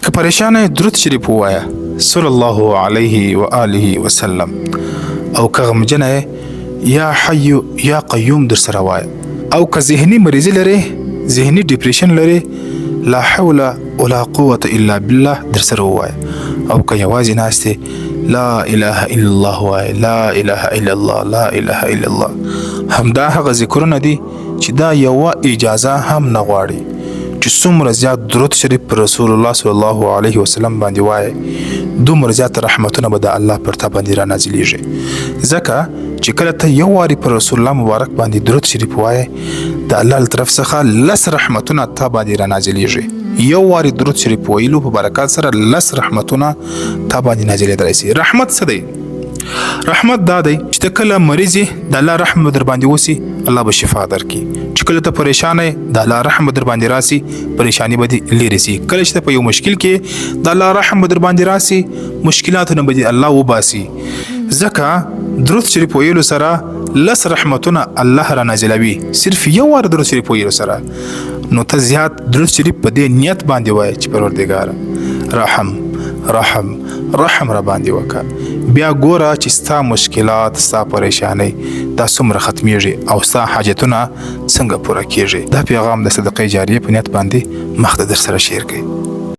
که پریشان درود شریف وایا صلی الله علیه و آله وسلم، او که غمجن یا حی یا قیوم در سره وایا، او که ذهنی مریضی لري، ذهنی ډیپریشن لري، لا حول ولا قوة الا بالله در سره وایا، او که یوازې ناشته لا اله الا الله وایا، لا اله الا الله، لا اله الا الله. همدا هغه ذکرونه دي چې دا یو اجازه هم نه غواړي چې څومره زیات درود شریف پر رسول الله صلی الله علیه وسلم باندې وایي، دومره زیات رحمتونه به د الله پر تا باندې را نازلیږي. ځکه چې کله ته یو واري پر رسول الله مبارک باندې درود شریف وایي، د الله له طرف څخه لس رحمتونه تا باندې را نازلیږي. یو واري درود شریف ویلو په برکات سره لس رحمتونه تا باندې نازلیدلی سي. رحمت څه دی؟ رحمت دا دی چې ته کله مریض یې، د الله رحم در باندې وسي، الله به شفا درکړي. چې کله ته پریشان یې، د الله رحم در باندې راسي، پریشانی به دې لرې سي. کله چې ته په یو مشکل کې، د الله رحم در باندې راسي، مشکلاتونه به دې الله وباسي. ځکه درود شریف ویلو سره لس رحمتونه الله را نازلوي، صرف یو وار درود شریف ویلو سره. نو ته زیات درود شریف په دې نیت باندې وایې چې پروردګاره رحم را باندې وکړه. بیا ګوره چې ستا مشکلات، ستا پریشانی دا څومره ختمیږي او ستا حاجتونه څنګه پوره کیږي. دا پیغام د صدقې جاریه په نیت باندې مخ ته در سره شیر کړئ.